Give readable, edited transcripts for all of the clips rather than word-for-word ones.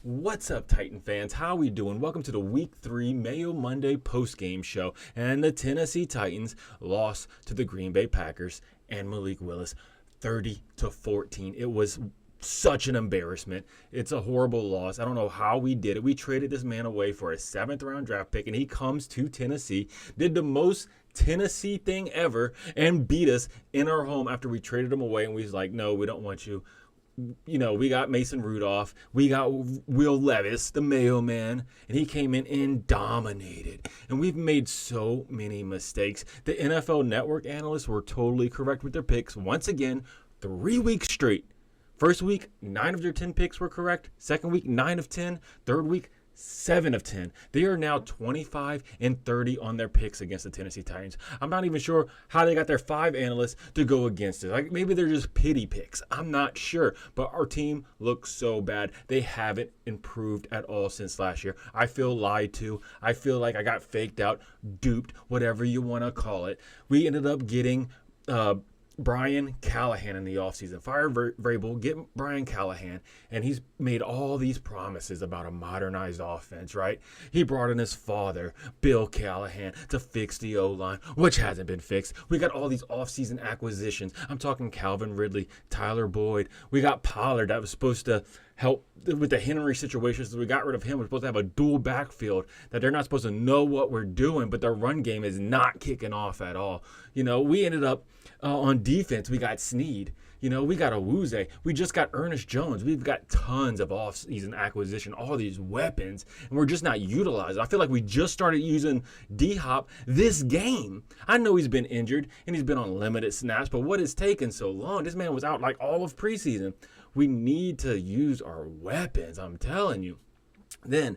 What's up, Titan fans? How we doing? Welcome to the Week 3 Mayo Monday post-game show. And the Tennessee Titans lost to the Green Bay Packers and Malik Willis 30-14. It was such an embarrassment. It's a horrible loss. I don't know how we did it. We traded this man away for a 7th-round draft pick, and he comes to Tennessee, did the most Tennessee thing ever, and beat us in our home after we traded him away. And we was like, no, we don't want you. We got Mason Rudolph, we got Will Levis, the Mayo man, and he came in and dominated. And we've made so many mistakes. The NFL Network analysts were totally correct with their picks. Once again, 3 weeks straight. First week, 9 of their 10 picks were correct. Second week, 9 of 10. Third week, 7 of 10. They are now 25-30 on their picks against the Tennessee Titans. I'm not even sure how they got their 5 analysts to go against it. Like, maybe they're just pity picks. I'm not sure. But our team looks so bad. They haven't improved at all since last year. I feel lied to. I feel like I got faked out, duped, whatever you want to call it. We ended up getting Brian Callahan in the offseason. Fire Vrabel, get Brian Callahan, and he's made all these promises about a modernized offense, right? He brought in his father, Bill Callahan, to fix the O-line, which hasn't been fixed. We got all these offseason acquisitions. I'm talking Calvin Ridley, Tyler Boyd. We got Pollard that was supposed to help with the Henry situation, so we got rid of him. We're supposed to have a dual backfield that they're not supposed to know what we're doing, but their run game is not kicking off at all. We ended up on defense, we got Snead. We got Awuzie. We just got Ernest Jones. We've got tons of off-season acquisition, all these weapons, and we're just not utilizing. I feel like we just started using D-Hop this game. I know he's been injured, and he's been on limited snaps, but what is taking so long? This man was out like all of preseason. We need to use our weapons, I'm telling you. Then,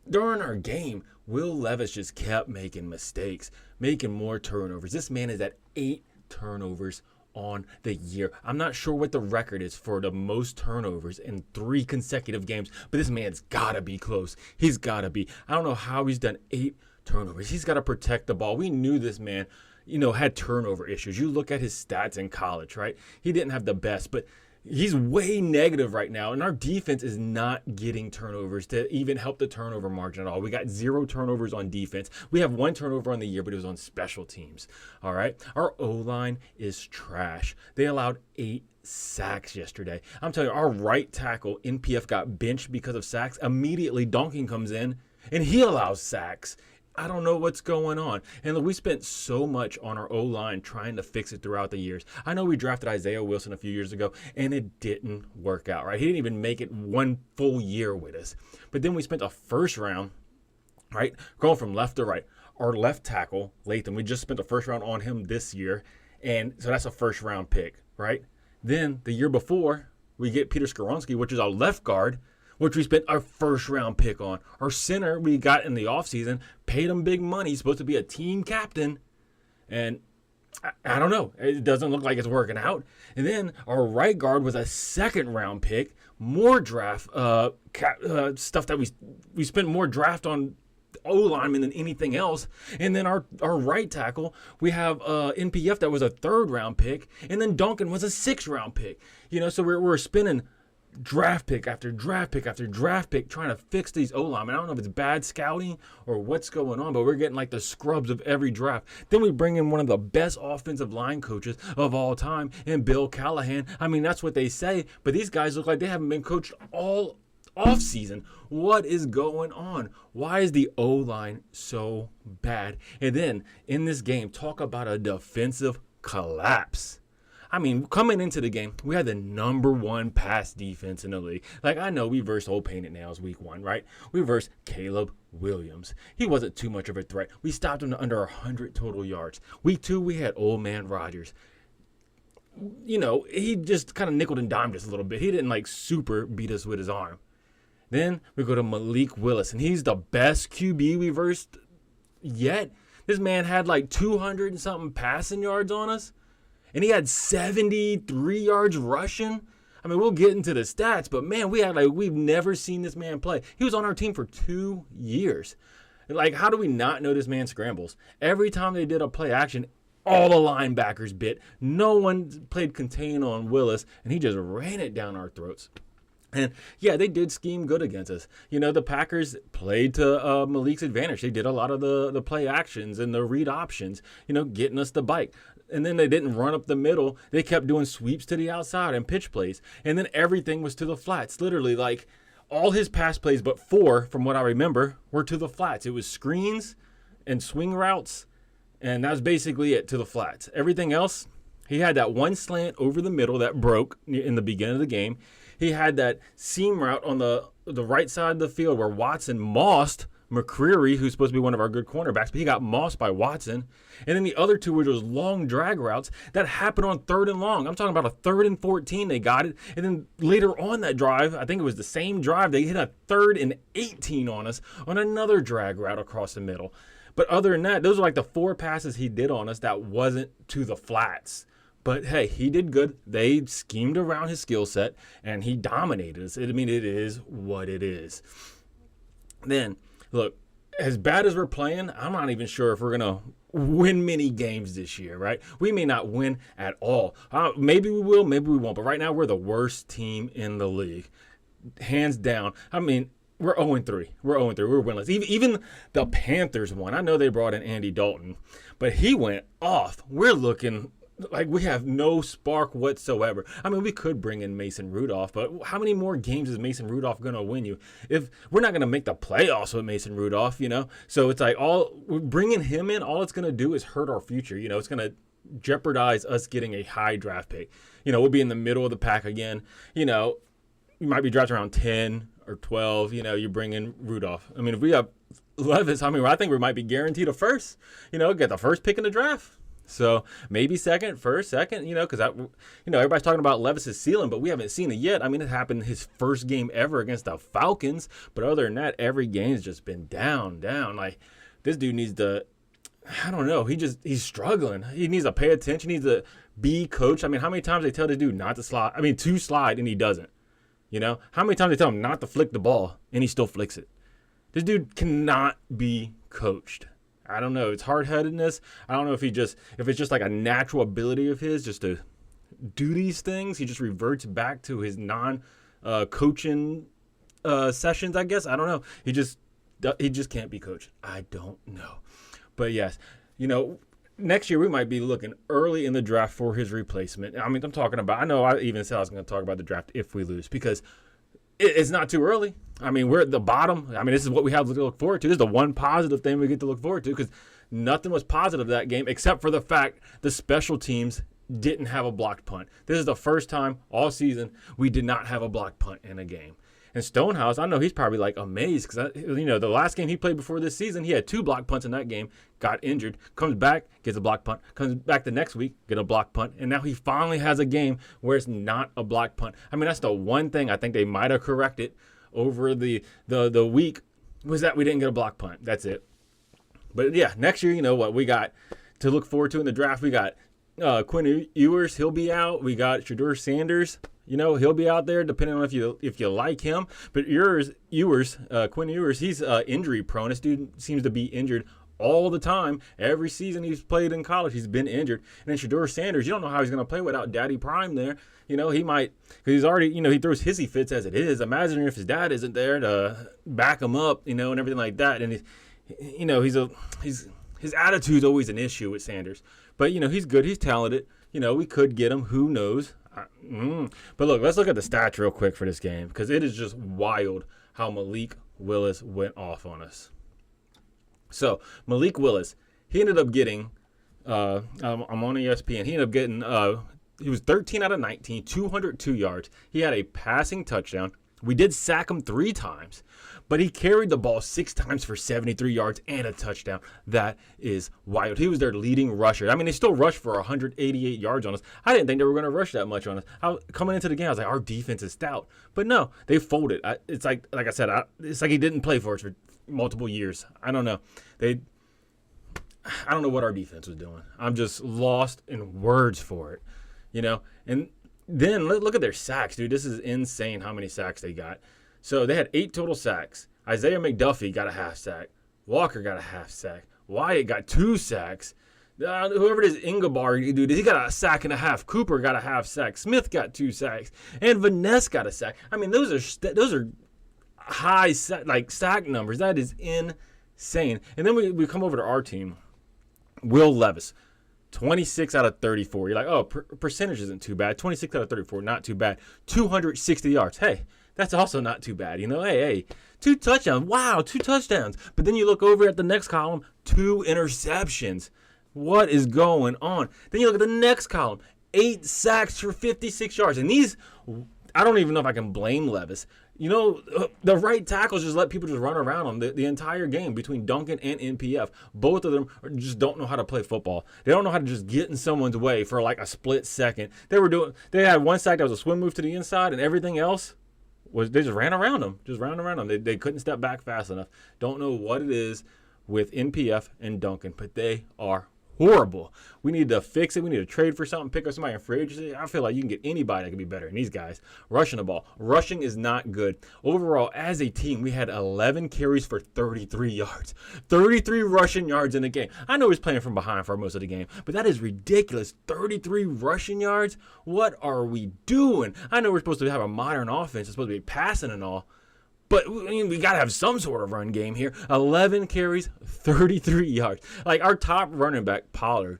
during our game, Will Levis just kept making mistakes, making more turnovers. This man is at 8 turnovers on the year. I'm not sure what the record is for the most turnovers in 3 consecutive games, but this man's got to be close. He's got to be. I don't know how he's done 8 turnovers. He's got to protect the ball. We knew this man, had turnover issues. You look at his stats in college, right? He didn't have the best, but he's way negative right now, and our defense is not getting turnovers to even help the turnover margin at all. We got 0 turnovers on defense. We have 1 turnover on the year, but it was on special teams. All right? Our O-line is trash. They allowed 8 sacks yesterday. I'm telling you, our right tackle, NPF, got benched because of sacks. Immediately, Donkin comes in, and he allows sacks. I don't know what's going on. And look, we spent so much on our O-line trying to fix it throughout the years. I know we drafted Isaiah Wilson a few years ago, and it didn't work out, right? He didn't even make it 1 full year with us. But then we spent a first round, right, going from left to right. Our left tackle, Latham, we just spent the first round on him this year, and so that's a first round pick, right? Then the year before, we get Peter Skoronski, which is our left guard, which we spent our first round pick on. Our center we got in the offseason, paid him big money. He's supposed to be a team captain. And I don't know. It doesn't look like it's working out. And then our right guard was a 2nd round pick. More draft stuff that we spent more draft on O-lineman than anything else. And then our right tackle, we have NPF that was a 3rd round pick. And then Duncan was a 6th round pick. So we're spending draft pick after draft pick after draft pick trying to fix these O-linemen. I don't know if it's bad scouting or what's going on, but we're getting like the scrubs of every draft. Then we bring in one of the best offensive line coaches of all time in Bill Callahan. I mean, that's what they say, but these guys look like they haven't been coached all offseason. What is going on? Why is the O-line so bad? And then in this game, talk about a defensive collapse. I mean, coming into the game, we had the number 1 pass defense in the league. Like, I know we versed Old Painted Nails week 1, right? We versed Caleb Williams. He wasn't too much of a threat. We stopped him to under 100 total yards. Week 2, we had Old Man Rodgers. He just kind of nickel and dimed us a little bit. He didn't, super beat us with his arm. Then we go to Malik Willis, and he's the best QB we versed yet. This man had 200 and something passing yards on us. And he had 73 yards rushing. I mean, we'll get into the stats, but man, we've never seen this man play. He was on our team for 2 years. How do we not know this man scrambles? Every time they did a play action, all the linebackers bit. No one played contain on Willis, and he just ran it down our throats. And yeah, they did scheme good against us. The Packers played to Malik's advantage. They did a lot of the play actions and the read options, getting us the bike. And then they didn't run up the middle. They kept doing sweeps to the outside and pitch plays. And then everything was to the flats. Literally, like all his pass plays, but 4, from what I remember, were to the flats. It was screens and swing routes, and that was basically it, to the flats. Everything else, he had that one slant over the middle that broke in the beginning of the game. He had that seam route on the right side of the field where Watson mossed McCreary, who's supposed to be one of our good cornerbacks, but he got mossed by Watson. And then the other 2 were those long drag routes that happened on 3rd and long. I'm talking about a 3rd and 14, they got it. And then later on that drive, I think it was the same drive, they hit a 3rd and 18 on us on another drag route across the middle. But other than that, those are like the 4 passes he did on us that wasn't to the flats. But hey, he did good. They schemed around his skill set, and he dominated us. It is what it is. Then, look, as bad as we're playing, I'm not even sure if we're going to win many games this year, right? We may not win at all. Maybe we will, maybe we won't. But right now, we're the worst team in the league. Hands down. I mean, we're 0-3. We're 0-3. We're winless. Even the Panthers won. I know they brought in Andy Dalton, but he went off. We're looking like we have no spark whatsoever. I mean, we could bring in Mason Rudolph, but how many more games is Mason Rudolph going to win you? If we're not going to make the playoffs with Mason Rudolph, So it's like bringing him in, all it's going to do is hurt our future. It's going to jeopardize us getting a high draft pick. We'll be in the middle of the pack again. You might be drafted around 10 or 12. You bring in Rudolph. I mean, if we have Levis, I think we might be guaranteed a first. Get the first pick in the draft. So maybe first, second, because everybody's talking about Levis's ceiling, but we haven't seen it yet. I mean, it happened his first game ever against the Falcons, but other than that, every game's just been down. Like, this dude needs to, I don't know, he's struggling. He needs to pay attention. He needs to be coached. I mean, how many times they tell this dude not to slide? I mean, to slide, and he doesn't. How many times they tell him not to flick the ball, and he still flicks it? This dude cannot be coached. I don't know. It's hard-headedness. I don't know if it's just like a natural ability of his just to do these things. He just reverts back to his non-coaching sessions, I guess. I don't know. He just can't be coached. I don't know. But yes, next year we might be looking early in the draft for his replacement. I mean, I know I even said I was going to talk about the draft if we lose, because it's not too early. I mean, we're at the bottom. I mean, this is what we have to look forward to. This is the one positive thing we get to look forward to, because nothing was positive that game except for the fact the special teams didn't have a blocked punt. This is the first time all season we did not have a blocked punt in a game. And Stonehouse, I know he's probably like amazed, because the last game he played before this season, he had 2 blocked punts in that game, got injured, comes back, gets a blocked punt, comes back the next week, get a blocked punt, and now he finally has a game where it's not a blocked punt. I mean, that's the one thing I think they might have corrected over the week, was that we didn't get a blocked punt. That's it. But yeah, next year, what we got to look forward to in the draft? We got Quinn Ewers, he'll be out. We got Shedeur Sanders. He'll be out there depending on if you like him. But Quinn Ewers, he's injury prone. This dude seems to be injured all the time. Every season he's played in college, he's been injured. And then Shedeur Sanders, you don't know how he's going to play without Daddy Prime there. He might, because he's already, he throws hissy fits as it is. Imagine if his dad isn't there to back him up, and everything like that. And his attitude's always an issue with Sanders. But he's good. He's talented. We could get him. Who knows? But look, let's look at the stats real quick for this game, because it is just wild how Malik Willis went off on us. So Malik Willis, he ended up getting, I'm on ESPN, he ended up getting, he was 13 out of 19, 202 yards. He had a passing touchdown. We did sack him 3 times, but he carried the ball 6 times for 73 yards and a touchdown. That is wild. He was their leading rusher. I mean, they still rushed for 188 yards on us. I didn't think they were going to rush that much on us. Coming into the game, I was like, our defense is stout. But no, they folded. It's like I said, it's like he didn't play for us for multiple years. I don't know. I don't know what our defense was doing. I'm just lost in words for it, And then look at their sacks, dude. This is insane how many sacks they got. So they had 8 total sacks. Isaiah McDuffie got a half sack. Walker got a half sack. Wyatt got 2 sacks. Whoever it is, Ingebar, dude, he got a sack and a half. Cooper got a half sack. Smith got 2 sacks, and Vaness got a sack. I mean, those are high sack numbers. That is insane. And then we come over to our team. Will Levis, 26 out of 34. You're like, oh, percentage isn't too bad. 26 out of 34, not too bad. 260 yards. Hey, that's also not too bad. Hey, 2 touchdowns. Wow, 2 touchdowns. But then you look over at the next column, 2 interceptions. What is going on? Then you look at the next column, 8 sacks for 56 yards. And these, I don't even know if I can blame Levis. The right tackles just let people just run around them the entire game between Duncan and NPF. Both of them just don't know how to play football. They don't know how to just get in someone's way for like a split second. They had 1 sack that was a swim move to the inside, and everything else they just ran around them. They couldn't step back fast enough. Don't know what it is with NPF and Duncan, but they are horrible. We need to fix it. We need to trade for something, pick up somebody in free agency. I feel like you can get anybody that can be better than these guys. Rushing the ball. Rushing is not good. Overall, as a team, we had 11 carries for 33 yards. 33 rushing yards in the game. I know he's playing from behind for most of the game, but that is ridiculous. 33 rushing yards? What are we doing? I know we're supposed to have a modern offense. It's supposed to be passing and all. But we got to have some sort of run game here. 11 carries, 33 yards. Like our top running back, Pollard,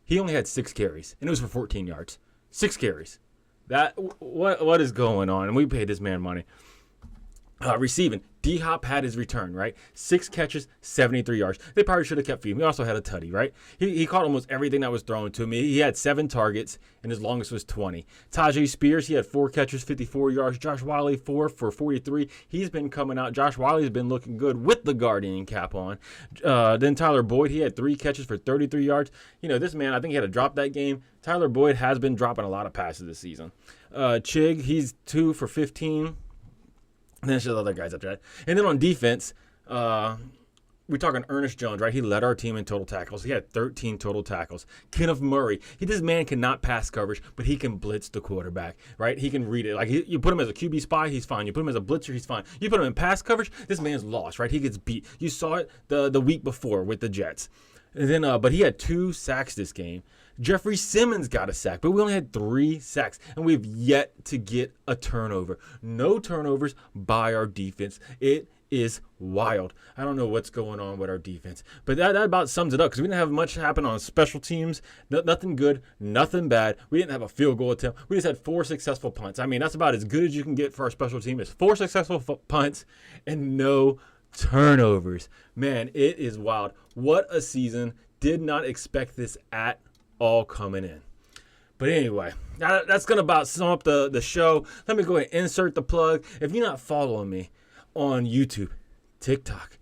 he only had 6 carries, and it was for 14 yards. 6 carries. What is going on? And we paid this man money. Receiving, D-Hop had his return, right? 6 catches, 73 yards. They probably should have kept feeding. We also had a tutty, right? He caught almost everything that was thrown to him. He had 7 targets, and his longest was 20. Tajay Spears, he had 4 catches, 54 yards. Josh Wiley, 4 for 43. He's been coming out. Josh Wiley's been looking good with the Guardian cap on. Then Tyler Boyd, he had 3 catches for 33 yards. This man, I think he had to drop that game. Tyler Boyd has been dropping a lot of passes this season. Chig, he's 2 for 15. And then there's other guys up there. And then on defense, we're talking Ernest Jones, right? He led our team in total tackles. He had 13 total tackles. Kenneth Murray, this man cannot pass coverage, but he can blitz the quarterback, right? He can read it. Like you put him as a QB spy, he's fine. You put him as a blitzer, he's fine. You put him in pass coverage, this man's lost, right? He gets beat. You saw it the week before with the Jets. And then, but he had 2 sacks this game. Jeffrey Simmons got a sack, but we only had 3 sacks, and we've yet to get a turnover. No turnovers by our defense. It is wild. I don't know what's going on with our defense, but that about sums it up because we didn't have much happen on special teams. Nothing good, nothing bad. We didn't have a field goal attempt. We just had 4 successful punts. I mean, that's about as good as you can get for our special team. Is 4 successful punts and no turnovers. Man, it is wild. What a season. Did not expect this at all coming in. But anyway, that's going to about sum up the show. Let me go ahead and insert the plug. If you're not following me on YouTube, TikTok,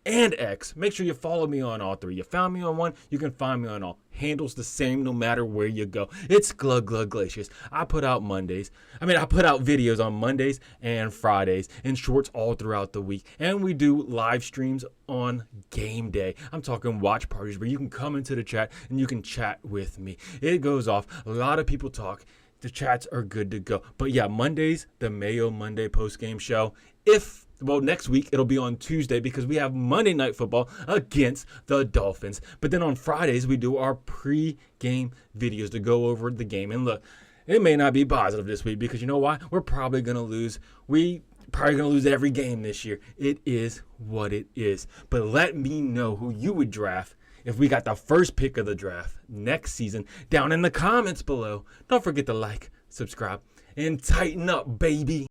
and X, make sure you follow me on all 3. You found me on one, you can find me on all. Handles the same no matter where you go. It's Glug Glacius. I put out videos on Mondays and Fridays and shorts all throughout the week. And we do live streams on game day. I'm talking watch parties where you can come into the chat and you can chat with me. It goes off. A lot of people talk. The chats are good to go. But yeah, Mondays, the Mayo Monday post-game show. Next week, it'll be on Tuesday because we have Monday Night Football against the Dolphins. But then on Fridays, we do our pre-game videos to go over the game. And look, it may not be positive this week because you know why? We're probably going to lose. We probably going to lose every game this year. It is what it is. But let me know who you would draft if we got the first pick of the draft next season down in the comments below. Don't forget to like, subscribe, and tighten up, baby.